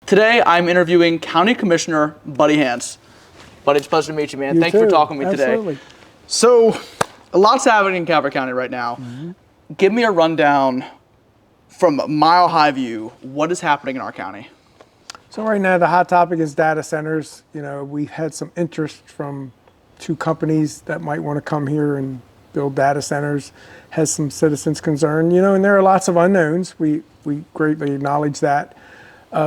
Today, I'm interviewing County Commissioner Buddy Hance. Buddy, it's a pleasure to meet you, man. Thanks for talking with me today. So, a lot's happening in Calvert County right now. Give me a rundown from a mile-high view. What is happening in our county? So right now, the hot topic is data centers. You know, we've had some interest from 2 companies that might want to come here and build data centers. Has some citizens concerned, you know, and there are lots of unknowns. We greatly acknowledge that.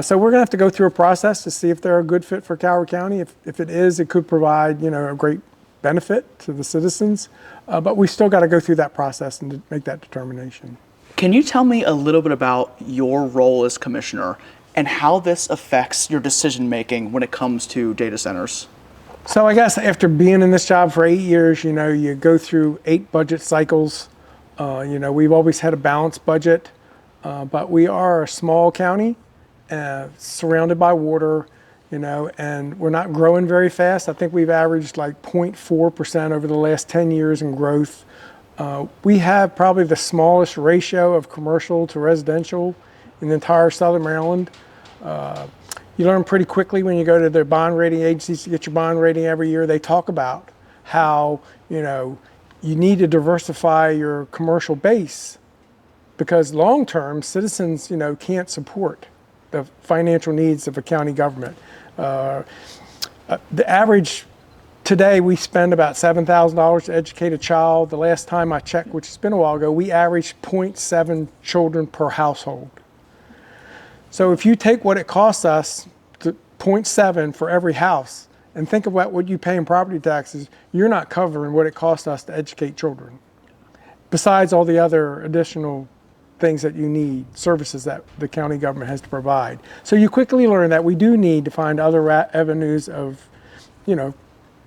So we're gonna have to go through a process to see if they're a good fit for Calvert County. If it is, it could provide, you know, a great benefit to the citizens. But we still got to go through that process and make that determination. Can you tell me a little bit about your role as commissioner and how this affects your decision making when it comes to data centers? So I guess after being in this job for 8 years, you know, you go through 8 budget cycles. You know, we've always had a balanced budget, but we are a small county, surrounded by water, you know, and we're not growing very fast. I think we've averaged like 0.4% over the last 10 years in growth. We have probably the smallest ratio of commercial to residential in the entire Southern Maryland. You learn pretty quickly when you go to the bond rating agencies to get your bond rating every year. They talk about how, you know, you need to diversify your commercial base because long-term citizens, you know, can't support the financial needs of a county government. The average today, we spend about $7,000 to educate a child. The last time I checked, which has been a while ago, we averaged 0.7 children per household. So if you take what it costs us, to 0.7 for every house, and think about what you pay in property taxes, you're not covering what it costs us to educate children. Besides all the other additional things that you need, services that the county government has to provide. So you quickly learn that we do need to find other avenues of, you know,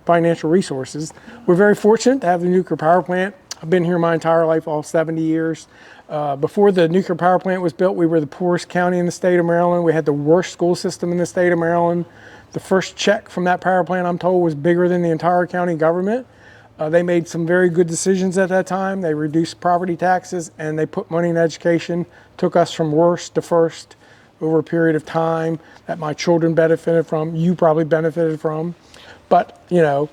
financial resources. We're very fortunate to have the nuclear power plant. I've been here my entire life, all 70 years. Before the nuclear power plant was built, we were the poorest county in the state of Maryland. We had the worst school system in the state of Maryland. The first check from that power plant, I'm told, was bigger than the entire county government. They made some very good decisions at that time. They reduced property taxes and they put money in education, took us from worst to first over a period of time that my children benefited from, you probably benefited from. But, you know,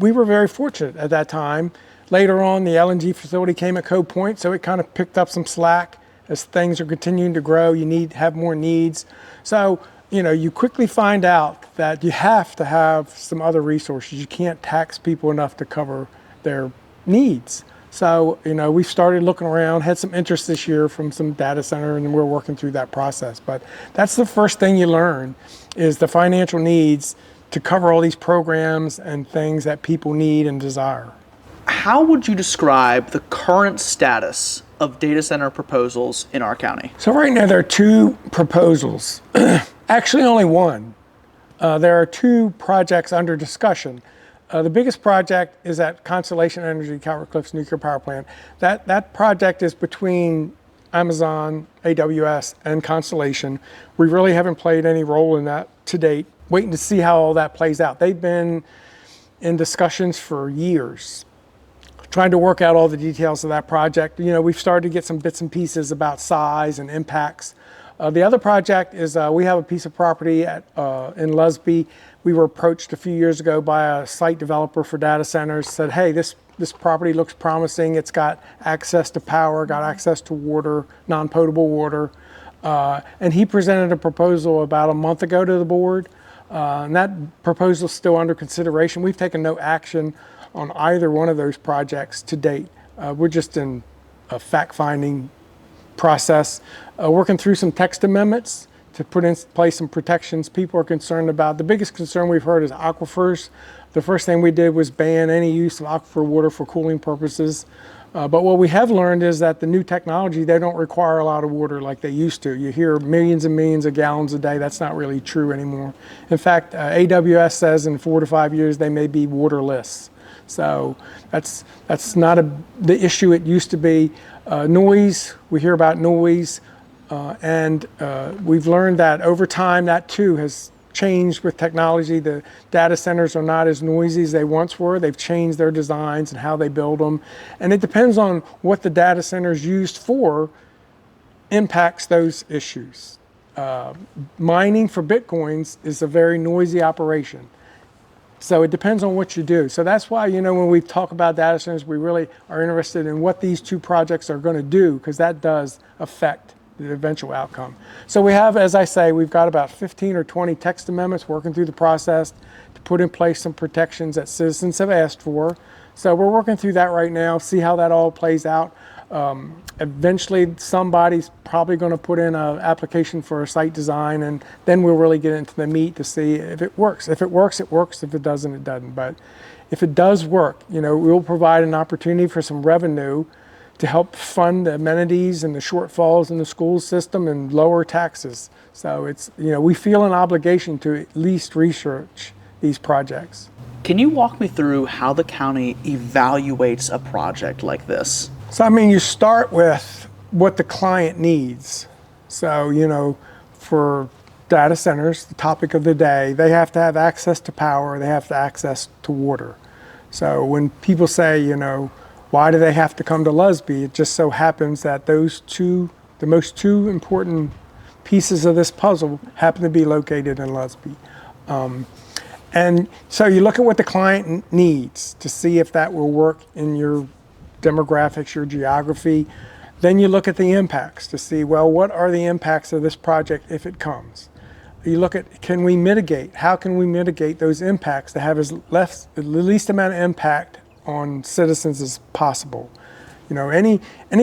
we were very fortunate at that time. Later on, the LNG facility came at Cove Point, so it kind of picked up some slack. As things are continuing to grow, you have more needs. So, you know, you quickly find out that you have to have some other resources. You can't tax people enough to cover their needs. So, you know, we've started looking around, had some interest this year from some data center, and we're working through that process. But that's the first thing you learn is the financial needs to cover all these programs and things that people need and desire. How would you describe the current status of data center proposals in our county? So right now there are 2 proposals. Actually only one. There are 2 projects under discussion. The biggest project is at Constellation Energy, Calvert Cliffs Nuclear Power Plant. That project is between Amazon, AWS, and Constellation. We really haven't played any role in that to date. Waiting to see how all that plays out. They've been in discussions for years, trying to work out all the details of that project. You know, we've started to get some bits and pieces about size and impacts. The other project is we have a piece of property in Lusby. We were approached a few years ago by a site developer for data centers, said, hey, this property looks promising. It's got access to power, got access to water, non-potable water. And he presented a proposal about a month ago to the board. And that proposal is still under consideration. We've taken no action on either one of those projects to date. We're just in a fact-finding process, working through some text amendments to put in place some protections people are concerned about. The biggest concern we've heard is aquifers. The first thing we did was ban any use of aquifer water for cooling purposes. But what we have learned is that the new technology, they don't require a lot of water like they used to. You hear millions and millions of gallons a day. That's not really true anymore. In fact, AWS says in 4 to 5 years, they may be waterless. So that's not the issue it used to be. Noise, we hear about noise, and we've learned that over time that too has changed with technology. The data centers are not as noisy as they once were. They've changed their designs and how they build them. And it depends on what the data center is used for, impacts those issues. Mining for Bitcoins is a very noisy operation. So it depends on what you do. So that's why, when we talk about data centers, we really are interested in what these two projects are going to do, because that does affect the eventual outcome. So we have, as I say, we've got about 15 or 20 text amendments working through the process to put in place some protections that citizens have asked for. So we're working through that right now, see how that all plays out. Eventually, somebody's probably going to put in an application for a site design, and then we'll really get into the meat to see if it works. If it works, it works. If it doesn't, it doesn't. But if it does work, we'll provide an opportunity for some revenue to help fund the amenities and the shortfalls in the school system and lower taxes. So it's, we feel an obligation to at least research these projects. Can you walk me through how the county evaluates a project like this? So, you start with what the client needs. So, for data centers, the topic of the day, they have to have access to power, they have to access to water. So when people say, why do they have to come to Lusby? It just so happens that the most two important pieces of this puzzle happen to be located in Lusby. And so you look at what the client needs to see if that will work in your demographics, your geography. Then you look at the impacts to see, well, what are the impacts of this project if it comes? You look at, can we mitigate? How can we mitigate those impacts to have the least amount of impact on citizens as possible? Any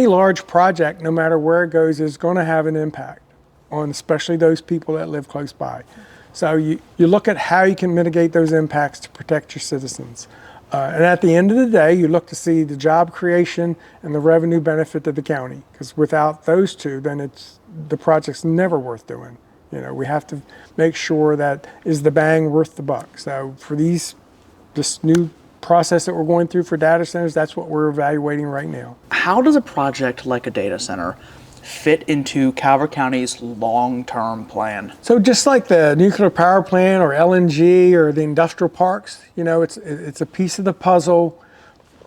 large project, no matter where it goes, is going to have an impact on especially those people that live close by. So you look at how you can mitigate those impacts to protect your citizens. And at the end of the day, you look to see the job creation and the revenue benefit to the county. Because without those two, then the project's never worth doing. We have to make sure that is the bang worth the buck. So for this new process that we're going through for data centers, that's what we're evaluating right now. How does a project like a data center fit into Calvert County's long-term plan? So just like the nuclear power plant or LNG or the industrial parks, it's a piece of the puzzle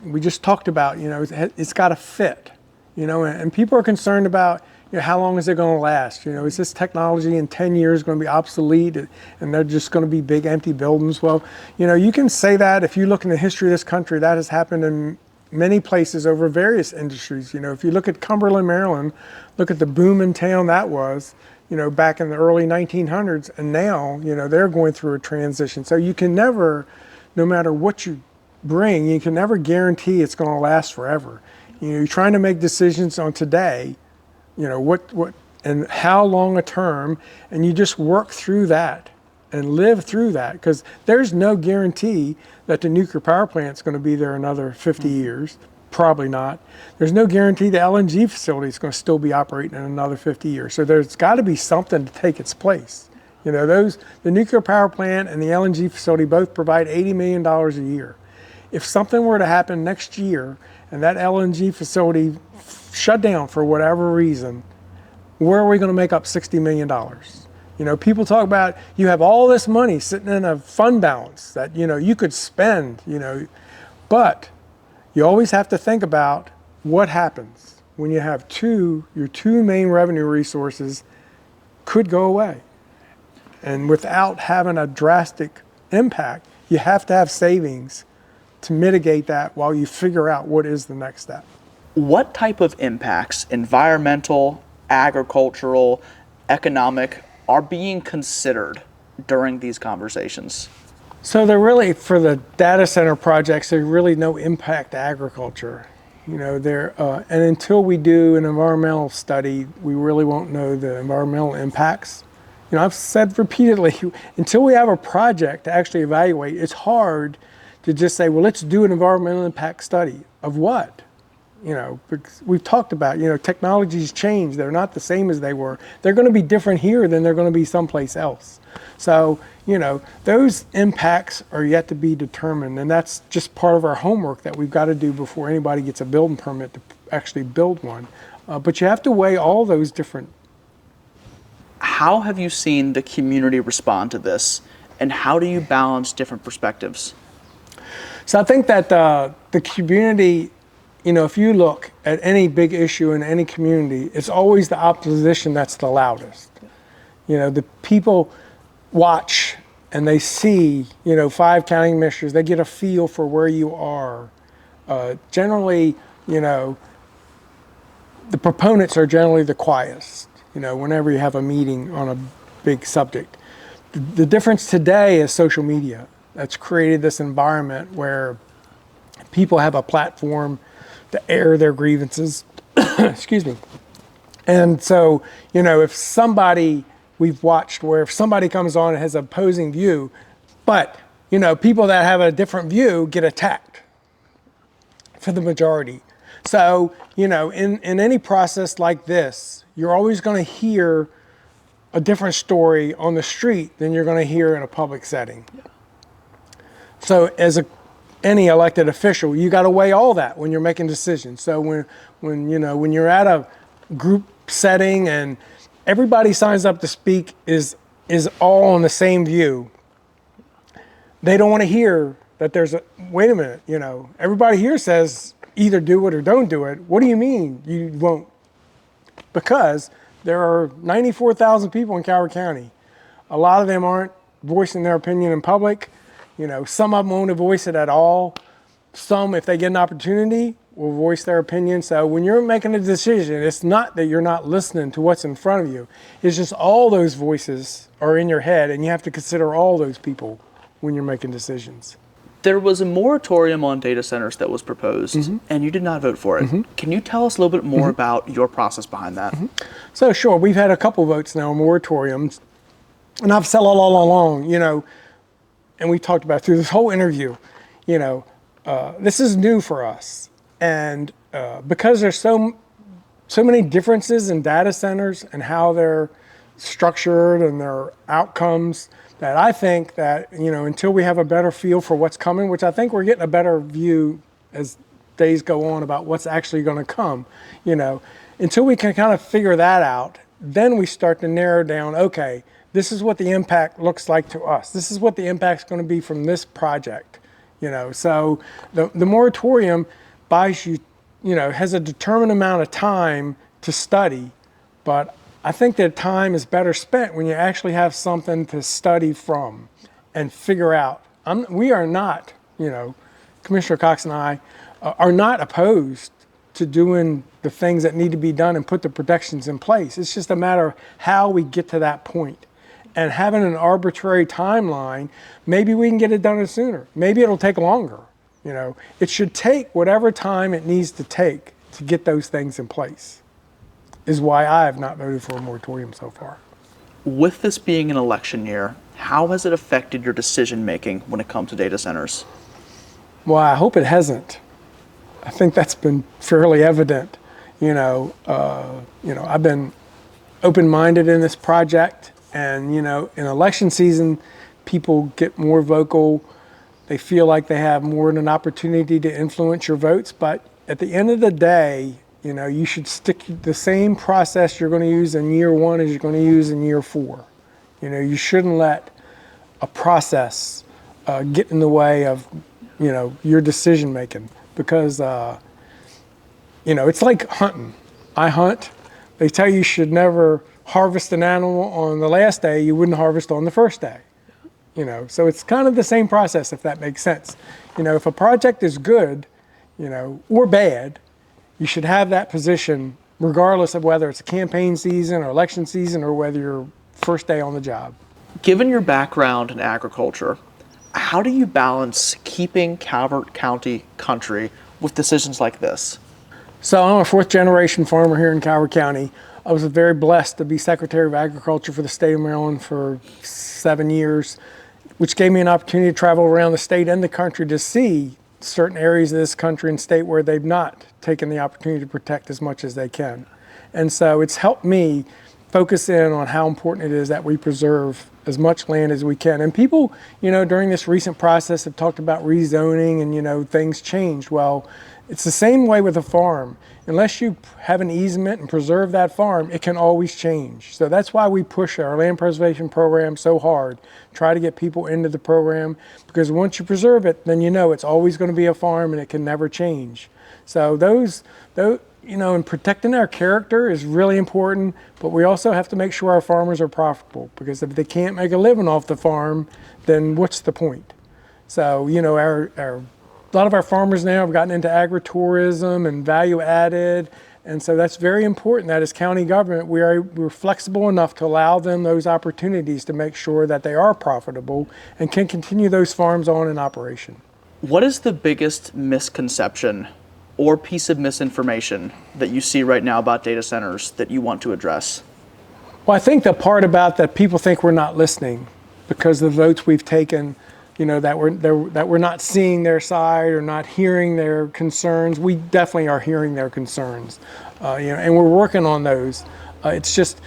we just talked about. It's got to fit, and people are concerned about how long is it going to last? Is this technology in 10 years going to be obsolete and they're just going to be big empty buildings? Well, you can say that if you look in the history of this country, that has happened in many places over various industries. If you look at Cumberland, Maryland, look at the boom in town that was, back in the early 1900s, and now, they're going through a transition. So you can never, no matter what you bring, you can never guarantee it's going to last forever. You're trying to make decisions on today, what and how long a term, and you just work through that and live through that, because there's no guarantee that the nuclear power plant is going to be there another 50 years. Probably not. There's no guarantee the LNG facility is going to still be operating in another 50 years. So there's got to be something to take its place. The nuclear power plant and the LNG facility both provide $80 million a year. If something were to happen next year and that LNG facility shut down for whatever reason, where are we going to make up $60 million? People talk about you have all this money sitting in a fund balance that, you could spend, but you always have to think about what happens when you have your two main revenue resources could go away. And without having a drastic impact, you have to have savings to mitigate that while you figure out what is the next step. What type of impacts, environmental, agricultural, economic, are being considered during these conversations? So they're really, for the data center projects, there's really no impact to agriculture. And until we do an environmental study, we really won't know the environmental impacts. I've said repeatedly, until we have a project to actually evaluate, it's hard to just say, well, let's do an environmental impact study. Of what? Because we've talked about, technologies change. They're not the same as they were. They're going to be different here than they're going to be someplace else. So, those impacts are yet to be determined. And that's just part of our homework that we've got to do before anybody gets a building permit to actually build one. But you have to weigh all those different. How have you seen the community respond to this? And how do you balance different perspectives? So I think that the community, if you look at any big issue in any community, it's always the opposition that's the loudest. The people watch and they see, 5 county commissioners, they get a feel for where you are. Generally, the proponents are generally the quietest, whenever you have a meeting on a big subject. The difference today is social media. That's created this environment where people have a platform to air their grievances. Excuse me. And so, if somebody, we've watched where if somebody comes on and has an opposing view, but, people that have a different view get attacked for the majority. So, in any process like this, you're always going to hear a different story on the street than you're going to hear in a public setting. Yeah. So as any elected official, you got to weigh all that when you're making decisions. So when you're at a group setting and everybody signs up to speak is all on the same view, they don't want to hear that wait a minute, everybody here says either do it or don't do it. What do you mean you won't? Because there are 94,000 people in Calvert County. A lot of them aren't voicing their opinion in public. Some of them won't voice it at all. Some, if they get an opportunity, will voice their opinion. So when you're making a decision, it's not that you're not listening to what's in front of you. It's just all those voices are in your head, and you have to consider all those people when you're making decisions. There was a moratorium on data centers that was proposed, and you did not vote for it. Can you tell us a little bit more about your process behind that? So sure, we've had a couple votes now on moratoriums, and I've said all along, and we talked about through this whole interview, this is new for us. And because there's so many differences in data centers and how they're structured and their outcomes, that I think that, until we have a better feel for what's coming, which I think we're getting a better view as days go on about what's actually going to come, until we can kind of figure that out, then we start to narrow down, okay, this is what the impact looks like to us. This is what the impact's going to be from this project, So the moratorium buys you, has a determined amount of time to study, but I think that time is better spent when you actually have something to study from and figure out. We are not, Commissioner Cox and I are not opposed to doing the things that need to be done and put the protections in place. It's just a matter of how we get to that point. And having an arbitrary timeline, maybe we can get it done sooner. Maybe it'll take longer. It should take whatever time it needs to take to get those things in place, is why I have not voted for a moratorium so far. With this being an election year, how has it affected your decision making when it comes to data centers? Well, I hope it hasn't. I think that's been fairly evident. I've been open-minded in this project, and in election season, people get more vocal. They feel like they have more than an opportunity to influence your votes, but at the end of the day, you should stick to the same process you're going to use in year 1 as you're going to use in year 4. You shouldn't let a process get in the way of, your decision making, because, it's like hunting. I hunt. They tell you should never harvest an animal on the last day you wouldn't harvest on the first day. So it's kind of the same process, if that makes sense. If a project is good, or bad, you should have that position regardless of whether it's a campaign season or election season or whether you're first day on the job. Given your background in agriculture, how do you balance keeping Calvert County country with decisions like this? So I'm a 4th generation farmer here in Calvert County. I was very blessed to be Secretary of Agriculture for the state of Maryland for 7 years, which gave me an opportunity to travel around the state and the country to see certain areas of this country and state where they've not taken the opportunity to protect as much as they can. And so it's helped me focus in on how important it is that we preserve as much land as we can. And people, during this recent process have talked about rezoning and, things changed. Well, it's the same way with a farm. Unless you have an easement and preserve that farm, it can always change. So that's why we push our land preservation program so hard, try to get people into the program, because once you preserve it, then it's always going to be a farm and it can never change. So those and protecting our character is really important, but we also have to make sure our farmers are profitable, because if they can't make a living off the farm, then what's the point? So, a lot of our farmers now have gotten into agritourism and value added, and so that's very important that as county government, we're flexible enough to allow them those opportunities to make sure that they are profitable and can continue those farms on in operation. What is the biggest misconception or piece of misinformation that you see right now about data centers that you want to address? Well, I think the part about that people think we're not listening because of the votes we've taken, that we're not seeing their side or not hearing their concerns. We definitely are hearing their concerns, and we're working on those. It's just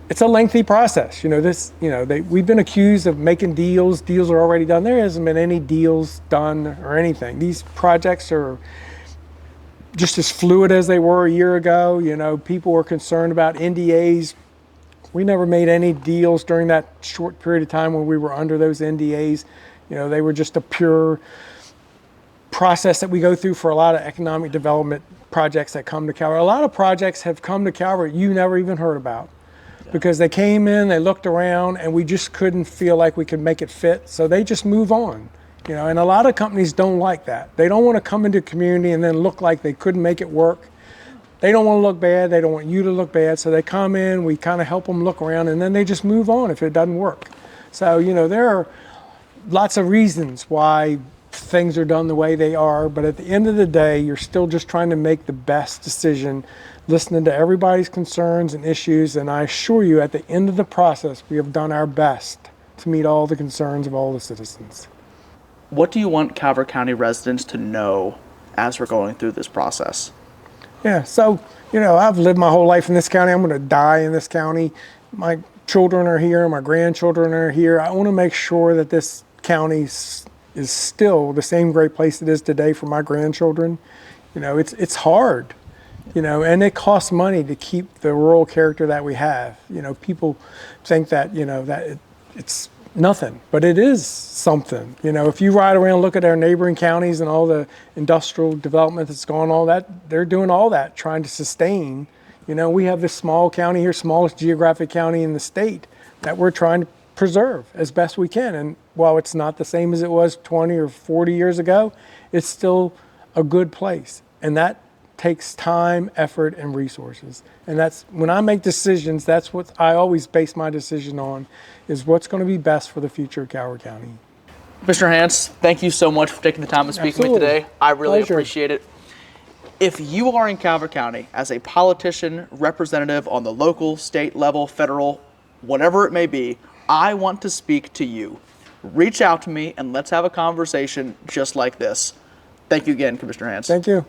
it's a lengthy process. We've been accused of making deals. Deals are already done. There hasn't been any deals done or anything. These projects are just as fluid as they were a year ago. People were concerned about NDAs. We never made any deals during that short period of time when we were under those NDAs. They were just a pure process that we go through for a lot of economic development projects that come to Calvert. A lot of projects have come to Calvert you never even heard about, because they came in, they looked around, and we just couldn't feel like we could make it fit, so they just move on. And a lot of companies don't like that. They don't want to come into a community and then look like they couldn't make it work. They don't want to look bad. They don't want you to look bad. So they come in, we kind of help them look around, and then they just move on if it doesn't work. So, there are lots of reasons why things are done the way they are. But at the end of the day, you're still just trying to make the best decision, listening to everybody's concerns and issues. And I assure you, at the end of the process, we have done our best to meet all the concerns of all the citizens. What do you want Calvert County residents to know as we're going through this process? Yeah, so, I've lived my whole life in this county. I'm going to die in this county. My children are here. My grandchildren are here. I want to make sure that this county is still the same great place it is today for my grandchildren. It's hard, and it costs money to keep the rural character that we have. People think that, it's nothing, but it is something. If you ride around and look at our neighboring counties and all the industrial development that's going on, that they're doing all that trying to sustain. We have this small county here, smallest geographic county in the state, that we're trying to preserve as best we can. And while it's not the same as it was 20 or 40 years ago, it's still a good place. And that takes time, effort, and resources. And that's when I make decisions, that's what I always base my decision on, is what's going to be best for the future of Calvert County. Commissioner Hance, thank you so much for taking the time to speak with me today. I really appreciate it. If you are in Calvert County as a politician, representative on the local, state level, federal, whatever it may be, I want to speak to you. Reach out to me and let's have a conversation just like this. Thank you again, Commissioner Hance. Thank you.